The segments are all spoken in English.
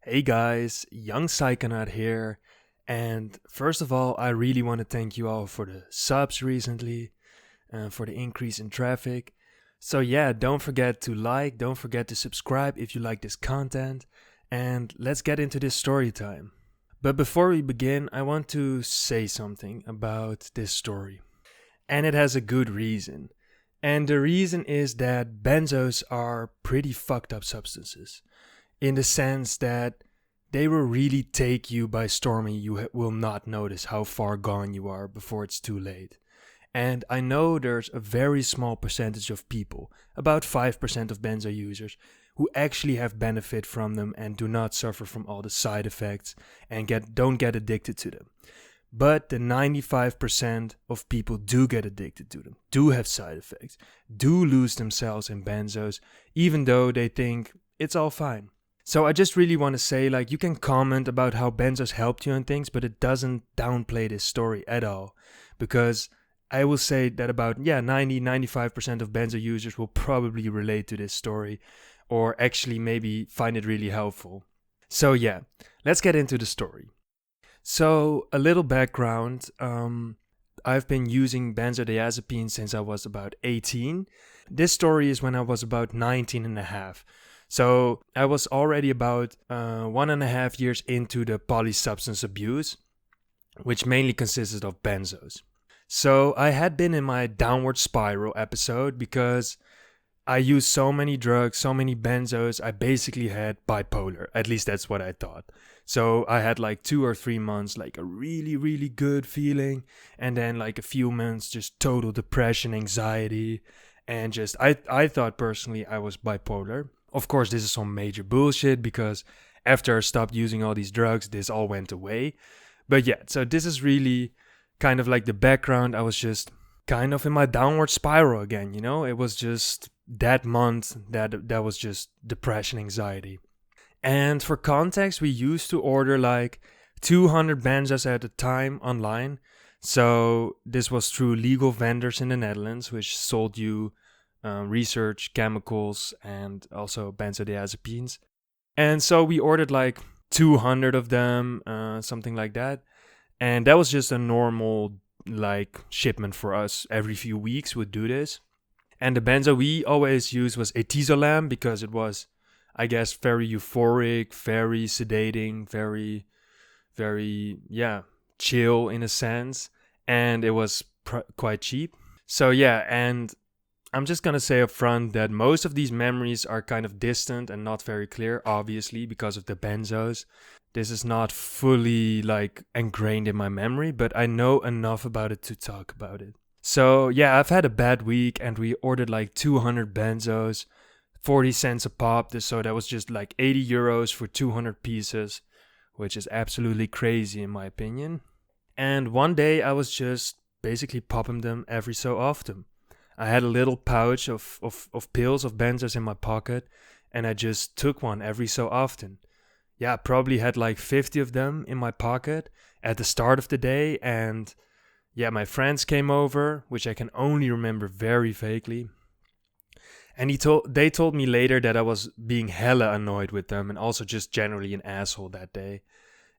Hey guys, young Psychonaut here. And first of all, I really want to thank you all for the subs recently and for the increase in traffic. So, yeah, don't forget to like, don't forget to subscribe if you like this content. And let's get into this story time. But before we begin, I want to say something about this story. And it has a good reason. And the reason is that benzos are pretty fucked up substances, in the sense that they will really take you by storm and you will not notice how far gone you are before it's too late. And I know there's a very small percentage of people, about 5% of benzo users, who actually have benefit from them and do not suffer from all the side effects and don't get addicted to them. But the 95% of people do get addicted to them, do have side effects, do lose themselves in benzos, even though they think it's all fine. So I just really want to say, you can comment about how benzos helped you and things, but it doesn't downplay this story at all. Because I will say that about 90-95% of benzo users will probably relate to this story, or actually maybe find it really helpful. So yeah, let's get into the story. So a little background, I've been using benzodiazepines since I was about 18. This story is when I was about 19 and a half. So I was already about 1.5 years into the polysubstance abuse, which mainly consisted of benzos. So I had been in my downward spiral episode because I used so many drugs, so many benzos, I basically had bipolar. At least that's what I thought. So I had 2 or 3 months, a really, really good feeling. And then a few months, just total depression, anxiety. And just, I thought personally I was bipolar. Of course, this is some major bullshit because after I stopped using all these drugs, this all went away. But yeah, so this is really kind of the background. I was just kind of in my downward spiral again, It was just that month that was just depression, anxiety. And for context, we used to order 200 benzos at a time online. So this was through legal vendors in the Netherlands, which sold you research, chemicals, and also benzodiazepines. And so we ordered 200 of them, something like that. And that was just a normal shipment for us. Every few weeks we'd do this. And the benzo we always used was etizolam because it was, I guess, very euphoric, very sedating, very, very, chill in a sense. And it was quite cheap. So yeah, and I'm just gonna say up front that most of these memories are kind of distant and not very clear, obviously, because of the benzos. This is not fully ingrained in my memory, but I know enough about it to talk about it. So yeah, I've had a bad week and we ordered 200 benzos, 40 cents a pop. So that was just 80 euros for 200 pieces, which is absolutely crazy in my opinion. And one day I was just basically popping them every so often. I had a little pouch of pills of benzos in my pocket and I just took one every so often. Yeah, I probably had 50 of them in my pocket at the start of the day. And yeah, my friends came over, which I can only remember very vaguely. And they told me later that I was being hella annoyed with them and also just generally an asshole that day.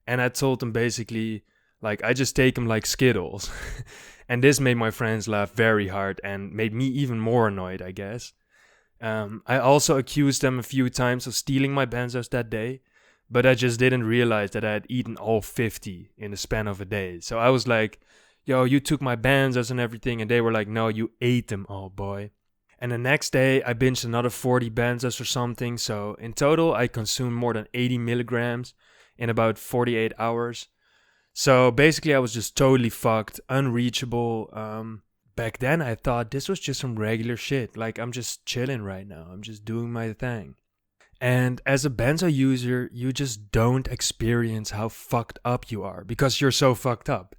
And I told them basically, I just take them like Skittles. And this made my friends laugh very hard and made me even more annoyed, I guess. I also accused them a few times of stealing my benzos that day. But I just didn't realize that I had eaten all 50 in the span of a day. So I was like, yo, you took my benzos and everything. And they were like, no, you ate them all, boy. And the next day, I binged another 40 benzos or something. So in total, I consumed more than 80 milligrams in about 48 hours. So basically, I was just totally fucked, unreachable. Back then, I thought this was just some regular shit. I'm just chilling right now. I'm just doing my thing. And as a benzo user, you just don't experience how fucked up you are because you're so fucked up.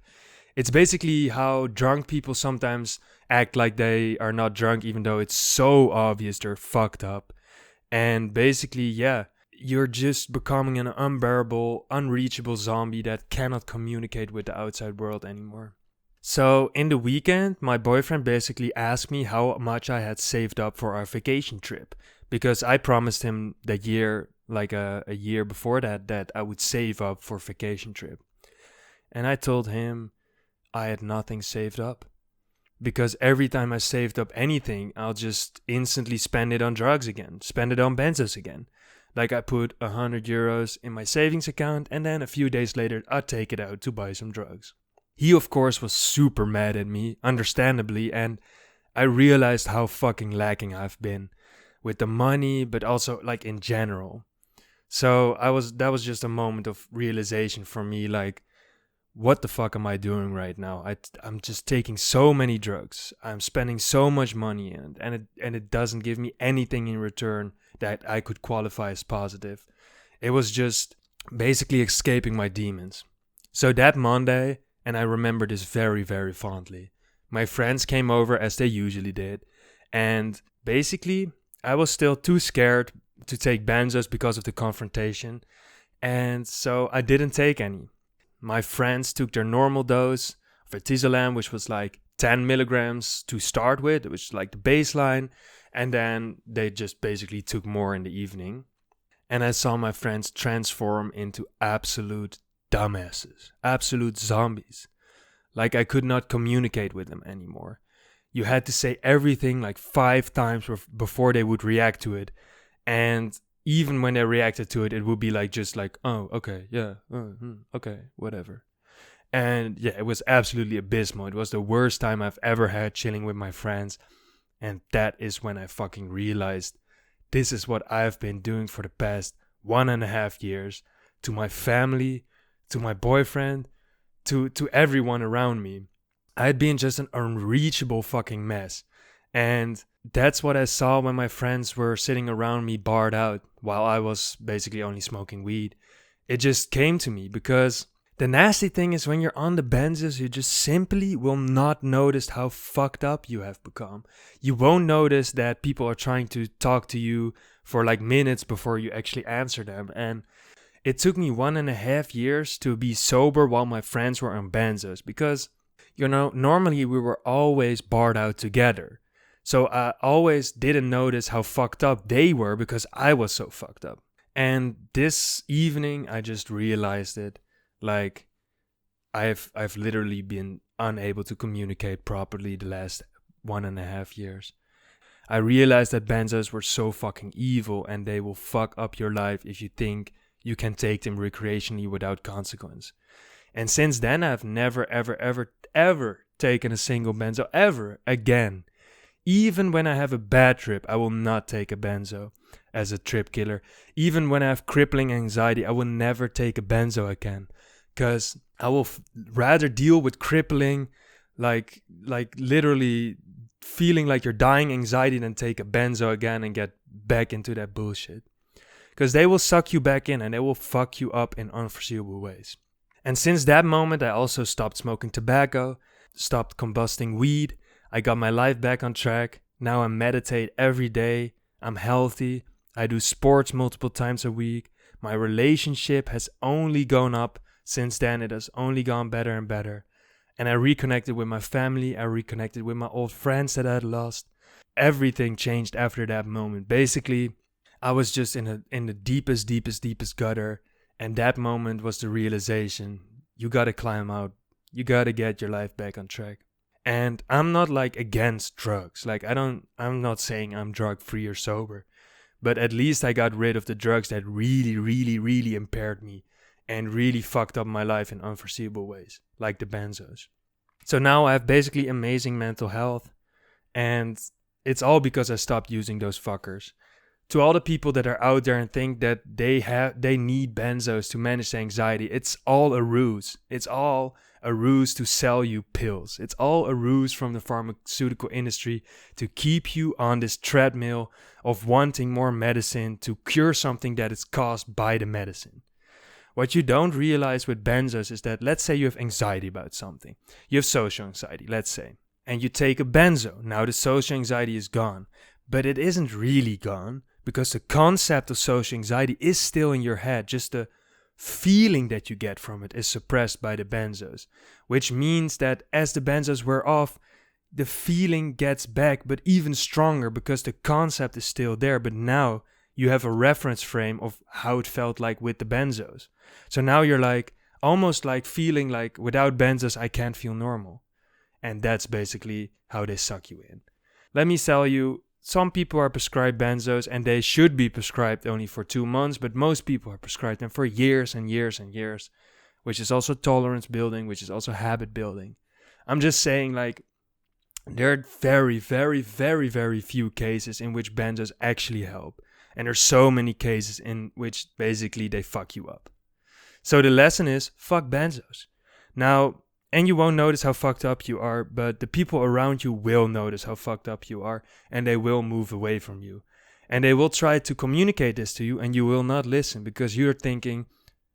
It's basically how drunk people sometimes act like they are not drunk even though it's so obvious they're fucked up. And basically, yeah, you're just becoming an unbearable, unreachable zombie that cannot communicate with the outside world anymore. So in the weekend, my boyfriend basically asked me how much I had saved up for our vacation trip. Because I promised him that year like a year before that I would save up for vacation trip. And I told him I had nothing saved up. Because every time I saved up anything, I'll just instantly spend it on drugs again, spend it on benzos again. Like I put €100 in my savings account and then a few days later I'd take it out to buy some drugs. He of course was super mad at me, understandably, and I realized how fucking lacking I've been with the money, but also like in general. So that was just a moment of realization for me, like, what the fuck am I doing right now? I'm just taking so many drugs. I'm spending so much money and it doesn't give me anything in return that I could qualify as positive. It was just basically escaping my demons. So that Monday, and I remember this very, very fondly, my friends came over as they usually did, and basically I was still too scared to take benzos because of the confrontation, and so I didn't take any. My friends took their normal dose of Etizolam, which was like 10 milligrams to start with, which is like the baseline. And then they just basically took more in the evening. And I saw my friends transform into absolute dumbasses, absolute zombies. Like I could not communicate with them anymore. You had to say everything like 5 times before they would react to it. And even when they reacted to it, it would be like just like, oh, okay, yeah, okay, whatever. And yeah, it was absolutely abysmal. It was the worst time I've ever had chilling with my friends. And that is when I fucking realized this is what I've been doing for the past 1.5 years to my family, to my boyfriend, to everyone around me. I had been just an unreachable fucking mess. And that's what I saw when my friends were sitting around me barred out while I was basically only smoking weed. It just came to me because the nasty thing is when you're on the benzos, you just simply will not notice how fucked up you have become. You won't notice that people are trying to talk to you for like minutes before you actually answer them. And it took me 1.5 years to be sober while my friends were on benzos because, you know, normally we were always barred out together. So I always didn't notice how fucked up they were because I was so fucked up. And this evening, I just realized it. Like, I've literally been unable to communicate properly the last 1.5 years. I realized that benzos were so fucking evil and they will fuck up your life if you think you can take them recreationally without consequence. And since then, I've never, ever, ever, ever taken a single benzo ever again. Even when I have a bad trip, I will not take a benzo as a trip killer. Even when I have crippling anxiety, I will never take a benzo again. Because I will rather deal with crippling, like literally feeling like you're dying anxiety than take a benzo again and get back into that bullshit. Because they will suck you back in and they will fuck you up in unforeseeable ways. And since that moment, I also stopped smoking tobacco, stopped combusting weed. I got my life back on track. Now I meditate every day. I'm healthy. I do sports multiple times a week. My relationship has only gone up since then. It has only gone better and better. And I reconnected with my family. I reconnected with my old friends that I had lost. Everything changed after that moment. Basically, I was just in the deepest gutter. And that moment was the realization. You gotta climb out. You gotta get your life back on track. And I'm not like against drugs. Like I'm not saying I'm drug free or sober. But at least I got rid of the drugs that really, really, really impaired me and really fucked up my life in unforeseeable ways, like the benzos. So now I have basically amazing mental health, and it's all because I stopped using those fuckers. To all the people that are out there and think that they need benzos to manage anxiety, it's all a ruse. It's all a ruse to sell you pills. It's all a ruse from the pharmaceutical industry to keep you on this treadmill of wanting more medicine to cure something that is caused by the medicine. What you don't realize with benzos is that, let's say you have anxiety about something. You have social anxiety, let's say. And you take a benzo. Now the social anxiety is gone. But it isn't really gone because the concept of social anxiety is still in your head. Just the feeling that you get from it is suppressed by the benzos, which means that as the benzos wear off, the feeling gets back, but even stronger because the concept is still there, but now you have a reference frame of how it felt like with the benzos. So now you're like, almost like feeling like without benzos, I can't feel normal. And that's basically how they suck you in. Let me tell you, some people are prescribed benzos and they should be prescribed only for 2 months, but most people are prescribed them for years and years and years, which is also tolerance building, which is also habit building. I'm just saying, like, there are very, very, very, very few cases in which benzos actually help. And there's so many cases in which basically they fuck you up. So the lesson is, fuck benzos. Now, and you won't notice how fucked up you are, but the people around you will notice how fucked up you are, and they will move away from you. And they will try to communicate this to you, and you will not listen because you're thinking,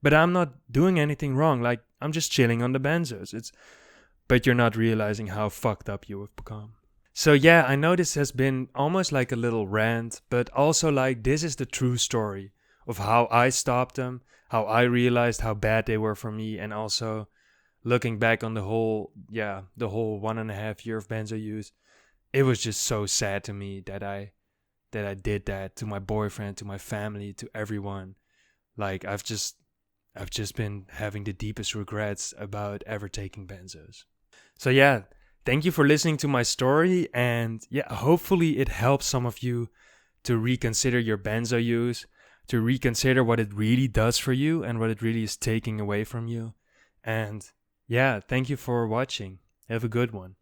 but I'm not doing anything wrong, like I'm just chilling on the benzos. But you're not realizing how fucked up you have become. So yeah, I know this has been almost like a little rant, but also like this is the true story of how I stopped them, how I realized how bad they were for me, and also looking back on the whole 1.5 year of benzo use, it was just so sad to me that I did that to my boyfriend, to my family, to everyone. Like I've just been having the deepest regrets about ever taking benzos. So yeah, thank you for listening to my story, and yeah, hopefully it helps some of you to reconsider your benzo use, to reconsider what it really does for you and what it really is taking away from you. And yeah, thank you for watching. Have a good one.